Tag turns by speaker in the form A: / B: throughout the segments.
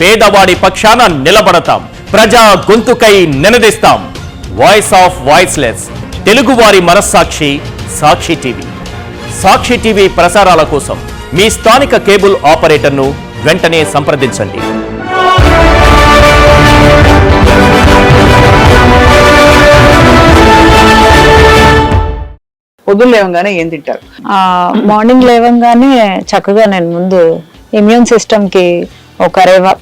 A: పేదవాడి పక్షాన నిలబడతాం, ప్రజా గొంతుకై నినదిస్తాం. వాయిస్ ఆఫ్ వాయిస్లెస్, తెలుగువారి మనస్సాక్షి సాక్షి టీవీ. సాక్షి టీవీ ప్రసారాల కోసం మీ స్థానిక కేబుల్ ఆపరేటర్ను వెంటనే సంప్రదించండి.
B: పొద్దున్న లేవగానే ఏం తింటారు?
C: మార్నింగ్ లేవగానే చక్కగా నేను ముందు ఇమ్యూన్ సిస్టమ్ కి ఒక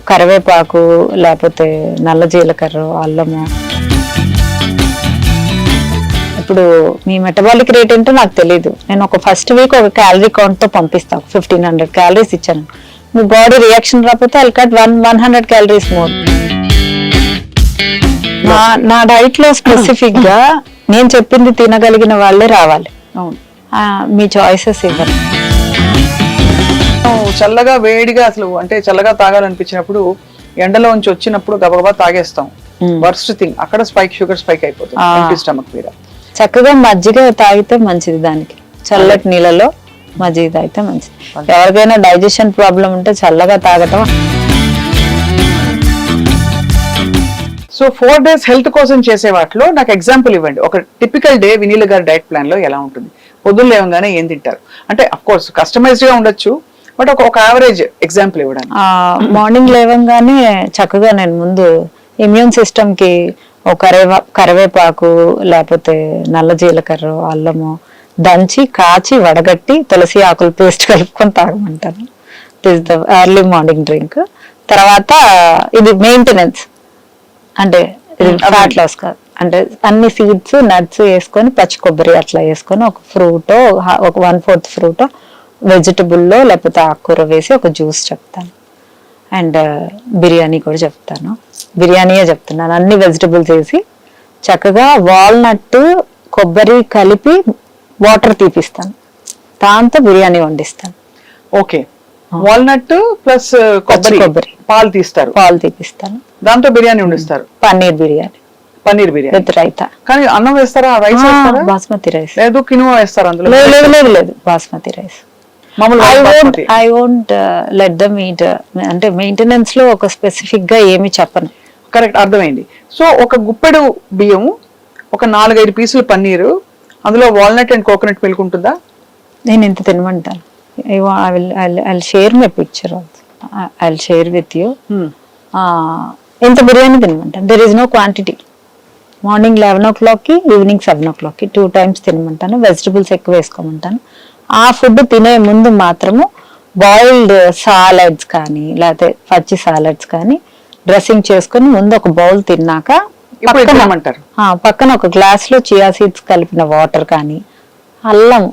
C: కరివేపాకు లేకపోతే నల్ల జీలకర్ర, అల్లము. ఇప్పుడు మీ మెటబాలిక్ రేట్ ఏంటో నాకు తెలియదు. నేను ఒక ఫస్ట్ వీక్ ఒక క్యాలరీ కౌంట్ తో పంపిస్తాను. 1500 క్యాలరీస్ ఇచ్చాను. మీ బాడీ రియాక్షన్ రాకపోతే ఐల్ కట్ 100 క్యాలరీస్ మోర్. నా డైట్ లో స్పెసిఫిక్ గా నేను చెప్పింది తినగలిగిన వాళ్ళే రావాలి. మీ చాయిసెస్ ఇవ్వండి.
B: చల్లగా వేడిగా అసలు అంటే చల్లగా తాగాలనిపించినప్పుడు ఎండలో నుంచి వచ్చినప్పుడు గబగబా తాగేస్తాం. వర్స్ట్ థింగ్ అక్కడ షుగర్ స్పైక్ అయిపోతుంది స్టమక్ మీద.
C: చక్కగా మజ్జిగ తాగితే మంచిది. దానికి చల్లటి నీళ్ళలో మజ్జిగ తాగితే మంచిది. ఎవరికైనా డైజెషన్ ప్రాబ్లం ఉంటే చల్లగా తాగటం.
B: సో 4 days హెల్త్ కోసం చేసే వాటిలో నాకు ఎగ్జాంపుల్ ఇవ్వండి. ఒక టిపికల్ డే వినీల గారి డైట్ ప్లాన్ లో ఎలా ఉంటుంది? పొద్దున్న లేవగానే ఏం తింటారు? అంటే అఫ్ కోర్స్ కస్టమైజ్డ్ గా ఉండొచ్చు, బట్ ఒక యావరేజ్ ఎగ్జాంపుల్ ఇవ్వడానికి.
C: మార్నింగ్ లేవగానే చక్కగా నేను ముందు ఇమ్యూన్ సిస్టమ్ కి ఒక కరివేపాకు లేకపోతే నల్ల జీలకర్ర, అల్లము దంచి కాచి వడగట్టి తులసి ఆకులు పేస్ట్ కలుపుకొని తాగమంటాను. This the early morning drink. తర్వాత ఇది మెయింటెనెన్స్, అంటే ఫ్యాట్ లాస్ కాదు, అంటే అన్ని సీడ్స్ నట్స్ వేసుకొని పచ్చి కొబ్బరి అట్లా వేసుకొని ఒక ఫ్రూట్, ఒక 1/4 ఫ్రూట్ వెజిటబుల్లో లేకపోతే ఆకుకూర వేసి ఒక జ్యూస్ చెప్తాను. అండ్ బిర్యానీ కూడా చెప్తాను. బిర్యానీయే చెప్తున్నాను. అన్ని వెజిటబుల్స్ వేసి చక్కగా వాల్నట్ కొబ్బరి కలిపి వాటర్ తీపిస్తాను. దాంతో బిర్యానీ వండిస్తాను.
B: ఓకే, వాల్నట్ ప్లస్ కొబ్బరి పాలు
C: తీపిస్తాను.
B: దాంతో బిర్యానీ వండిస్తారు.
C: పన్నీర్ బిర్యానీ విత్ రైతా.
B: కానీ అన్నం వేస్తారా? రైస్ వేస్తారా?
C: బాస్మతి రైస్
B: లేదు, కినువా వేస్తారా అందులో?
C: లేదు basmati rice. I won't let them eat. అంటే మెయింటెనెన్స్ లో ఒక స్పెసిఫిక్ గా ఏమి చెప్పను.
B: కరెక్ట్, అర్థమైంది. సో ఒక గుప్పెడు బియ్యం, ఒక 4-5 పీసులు పన్నీరు, అందులో వాల్నట్ అండ్ కోకోనట్ మిల్క్ ఉంటుందా?
C: నేను ఎంత తినమంటాను. I'll share my picture also. I'll share with you. ఎంత బిర్యానీ తినమంటాను. There is no quantity. Morning 11 o'clock కి, ఈవినింగ్ 7 o'clock కి 2 times తినమంటాను. వెజిటబుల్స్ ఎక్కువ వేసుకోమంటాను. ఆ ఫుడ్ తినే ముందు మాత్రము బాయిల్డ్ సాలడ్స్ కానీ లేకపోతే పచ్చి సాలడ్స్ కానీ డ్రెస్సింగ్ చేసుకుని ముందు ఒక బౌల్ తిన్నాక పక్కన ఒక గ్లాస్ లో చియా సీడ్స్ కలిపిన వాటర్ కానీ, అల్లం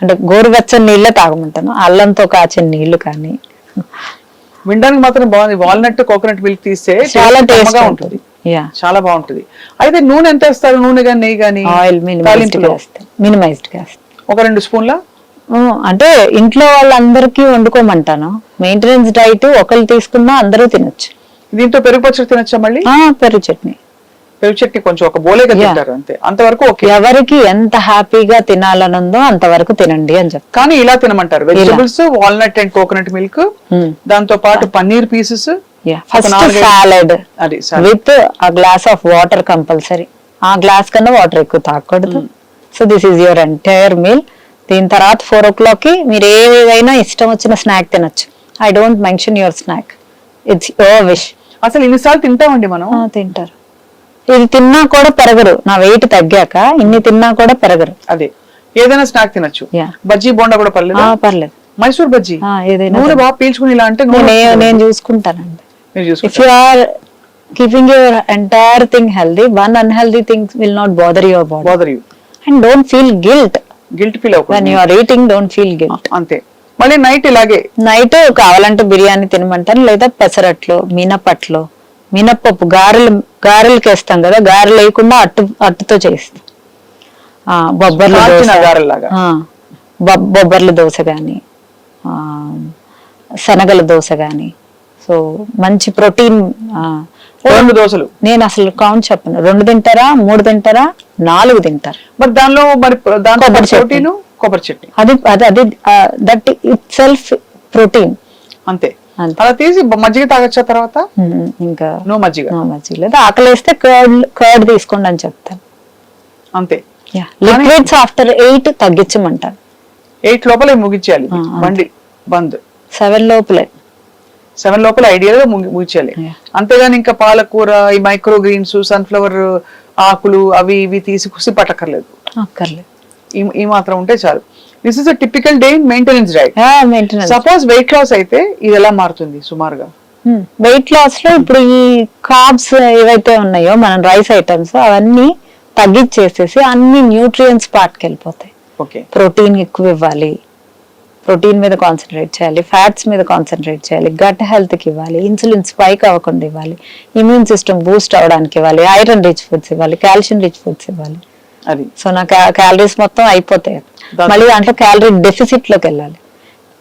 C: అంటే గోరువెచ్చని నీళ్ళే తాగమంటాను. అల్లంతో కాచిన నీళ్లు కానీ.
B: వినడానికి మాత్రం బాగుంది. వాల్నట్ కోకోనట్ మిల్క్ తీస్తే
C: చాలా టేస్ట్గా ఉంటుంది.
B: చాలా బాగుంటుంది. అయితే నూనె ఎంత వేస్తారు? నూనె కానీ నెయ్యి కానీ?
C: ఆయిల్ మినిమైజ్డ్ గా
B: ఒక 2 స్పూన్ల.
C: అంటే ఇంట్లో వాళ్ళందరికీ వండుకోమంటాను. మెయింటెనెన్స్ డైట్ ఒకళ్ళు తీసుకున్నా అందరూ తినొచ్చు.
B: దీంతో పెరుగు పచ్చడి తినొచ్చా? మళ్ళీ పెరుగు చట్నీ కొంచెం ఒక బోలేగా తింటారు అంతే, అంతవరకు ఓకే.
C: ఎవరికి ఎంత హ్యాపీగా తినాలనుందో అంతవరకు తినండి అని చెప్పి.
B: కానీ ఇలా తినమంటారు. Vegetables, walnut and coconut milk, దాంతో పాటు paneer pieces,
C: salad with a glass of water compulsory. ఆ గ్లాస్ కన్నా వాటర్ ఎక్కువ తాగకూడదు. So this is your entire meal. దీని తర్వాత 4 o'clock కి మీరు ఏదైనా ఇష్టం వచ్చిన స్నాక్ తినొచ్చు. I don't mention your snack, it's your wish.
B: అసలు ఇన్నిసార్లు తింటామండి మనం?
C: తింటారు. ఇది తిన్నా కూడా పెరగరు. నా వెయిట్ తగ్గాక ఇన్ని తిన్నా కూడా పెరగరు.
B: అదే ఏదైనా స్నాక్ తినొచ్చు. బజ్జీ బోండా కూడా పర్లేదు. మైసూర్ బజ్జీ ఏదైనా బాగా పీల్చుకుని ఇలా అంటే
C: నేను చూసుకుంటానండి. If you are keeping your entire thing healthy, one unhealthy thing will not bother your body. And don't feel guilt
B: feel అవ్వకూడదు.
C: when you are eating don't feel guilt.
B: అంతే. మళ్ళీ నైట్ ఇలాగే.
C: నైట్ కావాలంటే బిర్యానీ తినమంటాను, లేదా పెసరట్లు, మినపట్లు, మినప్పప్పు గారెలకి వేస్తాం కదా, గారెలు వేయకుండా అట్టుతో చేస్తాం. బొబ్బర్ల దోశ గాని, శనగల దోశ గాని. సో మంచి ప్రోటీన్.
B: 2 దోశలు
C: నేను అసలు కౌంట్ చెప్పను. 2 తింటారా, 3 తింటారా, 4 తింటారు.
B: మరి దానిలో కొబ్బరి చట్నీ
C: అది దట్ ఇట్ సెల్ఫ్ ప్రోటీన్.
B: అంతే.
C: అంతే.
B: అలా తీసి మజ్జిగ తాగొచ్చా తర్వాత?
C: ఇంకా
B: నో మజ్జిగ.
C: మజ్జిగ లేదు. ఆకలిస్తే కర్డ్ తీసుకోండి అని చెప్తాను.
B: అంతే.
C: Liquids after 8 తగ్గించమంటాను.
B: 8 లోపల ముగించేయాలి బండి బంద్.
C: 7 లోపలే.
B: 7 లోపల ఐడియల్ గా ముగించాలి. అంతేగాని ఇంకా పాలకూర, ఈ మైక్రో గ్రీన్స్, సన్ఫ్లవర్ ఆకులు అవి ఇవి తీసి కుసి పట్టక్కర్లేదు. ఈ మాత్రం ఉంటే చాలు. This is a typical day maintenance diet. Suppose weight loss అయితే ఇది ఎలా మారుతుంది సుమారుగా?
C: వెయిట్ లాస్ లో ఇప్పుడు ఈ కార్బ్స్ ఏవైతే ఉన్నాయో మన రైస్ ఐటమ్స్ అవన్నీ తగ్గించేసేసి అన్ని న్యూట్రియంట్స్ పార్ట్కి వెళ్ళిపోతాయి. ప్రోటీన్ ఎక్కువ ఇవ్వాలి, ప్రోటీన్ మీద కాన్సన్ట్రేట్ చేయాలి, ఫ్యాట్స్ మీద కాన్సన్ట్రేట్ చేయాలి, గట్ హెల్త్ కి ఇవ్వాలి, ఇన్సులిన్ స్పైక్ అవ్వకుండా ఇవ్వాలి, ఇమ్యూన్ సిస్టమ్ బూస్ట్ అవడానికి ఇవ్వాలి, ఐరన్ రిచ్ ఫుడ్స్ ఇవ్వాలి, కాల్షియం రిచ్ ఫుడ్స్ ఇవ్వాలి. సో నా క్యాలరీస్ మొత్తం అయిపోతాయి. మళ్ళీ దాంట్లో క్యాలరీ డెఫిసిట్ లోకి వెళ్ళాలి.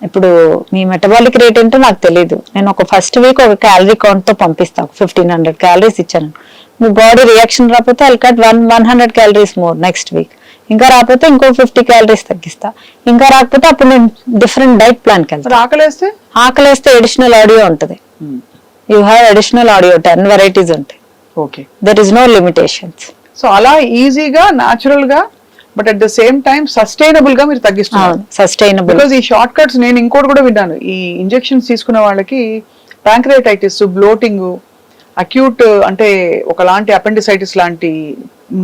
C: ఇప్పుడు మీ మెటబాలిక్ రేట్ ఏంటో నాకు తెలియదు. నేను ఒక ఫస్ట్ వీక్ ఒక క్యాలరీ కౌంట్ తో పంపిస్తాను. 1500 క్యాలరీస్ ఇచ్చాను. మీ బాడీ రియాక్షన్ రాకపోతే I cut 100 calories more next week. ఇంకా రాకపోతే ఇంకో 50 క్యాలరీస్ తగ్గిస్తా. ఇంకా రాకపోతే అప్పుడు నేను డిఫరెంట్ డైట్ ప్లాన్ కి వెళ్తాను. ఆకలేస్తే అడిషనల్ ఆడియో ఉంటుంది. You have additional audio 10 varieties ఉంటాయి. There is no limitations.
B: So అలా ఈజీగా న్యాచురల్ గా but at the same time sustainable గా మీరు తగ్గిస్తున్నారు.
C: సస్టైనబుల్.
B: బికాజ్ ఈ షార్ట్ కట్స్ నేను ఇంకోటి కూడా విన్నాను. ఈ ఇంజెక్షన్స్ తీసుకున్న వాళ్ళకి ప్యాంక్రియాటైటిస్, బ్లోటింగ్, అక్యూట్ అంటే ఒకలాంటి అపెండిసైటిస్ లాంటి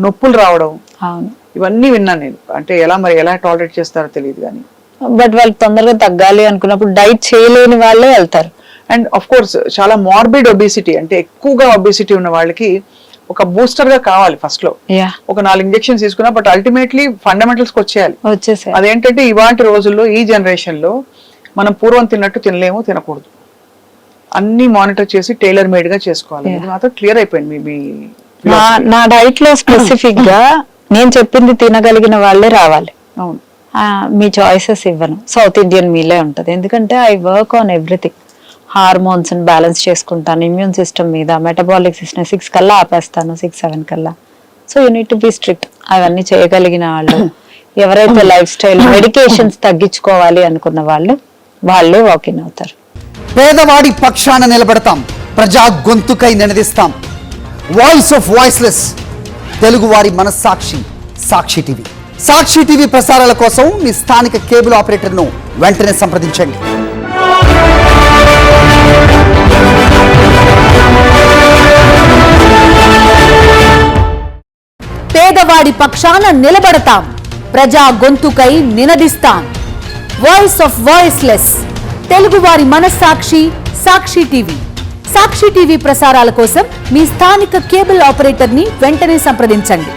B: నొప్పులు రావడం, ఇవన్నీ విన్నాను నేను. అంటే ఎలా టాలరేట్ చేస్తారో తెలియదు కానీ
C: బట్ వాళ్ళు తొందరగా తగ్గాలి అనుకున్నప్పుడు డైట్ చేయలేని వాళ్ళే వెళ్తారు.
B: అండ్ ఆఫ్ కోర్స్ చాలా మార్బిడ్ ఒబేసిటీ అంటే ఎక్కువగా ఒబేసిటీ ఉన్న వాళ్ళకి ఒక బూస్టర్ గా కావాలి ఫస్ట్ లో. ఒక 4 ఇంజెక్షన్స్ తీసుకున్నా బట్ అల్టిమేట్లీ ఫండమెంటల్స్ కి వచ్చేయాలి. అదేంటంటే ఇవాంటి రోజుల్లో ఈ జనరేషన్ లో మనం పూర్వం తిన్నట్టు తినలేము, తినకూడదు. అన్ని మానిటర్ చేసి టైలర్ మేడ్ గా చేసుకోవాలి. ఇది మాత్రం క్లియర్ అయిపోయింది.
C: నా డైట్ లో స్పెసిఫిక్ గా నేను చెప్పింది తినగలిగిన వాళ్ళే రావాలి.
B: అవును.
C: మీ చాయిసెస్ ఇవ్వను. సౌత్ ఇండియన్ మీలే ఉంటది. ఎందుకంటే I work on everything. Hormones balance చేసుకుంటాను, ఇమ్యూన్ సిస్టమ్ మీద, మెటబాలిక్ సిస్టమ్ 6 కల్లా ఆపేస్తాను, 6-7 కల్లా. So you need to be strict. అవన్నీ చేయగలిగిన వాళ్ళు, ఎవరైతే లైఫ్ స్టైల్ మెడికేషన్స్ తగ్గించుకోవాలి అనుకున్న వాళ్ళే వాకిన్ అవుతారు.
D: పేదవాడి పక్షాన నిలబడతాం, ప్రజా గొంతుకై నినదిస్తాం. వాయిస్ ఆఫ్ వాయిస్లెస్, తెలుగువారి మనస్సాక్షి, సాక్షి టీవీ. సాక్షి టీవీ ప్రసారాల కోసం మీ స్థానిక కేబుల్ ఆపరేటర్ను వెంటనే సంప్రదించండి.
E: పేదవాడి పక్షాన నిలబడతాం, ప్రజా గొంతుకై నినదిస్తాం. వాయిస్ ఆఫ్ వాయిస్లెస్, తెలుగువారి మనస్సాక్షి, సాక్షి టీవీ. సాక్షి టీవీ ప్రసారాల కోసం మీ స్థానిక కేబుల్ ఆపరేటర్ ని వెంటనే సంప్రదించండి.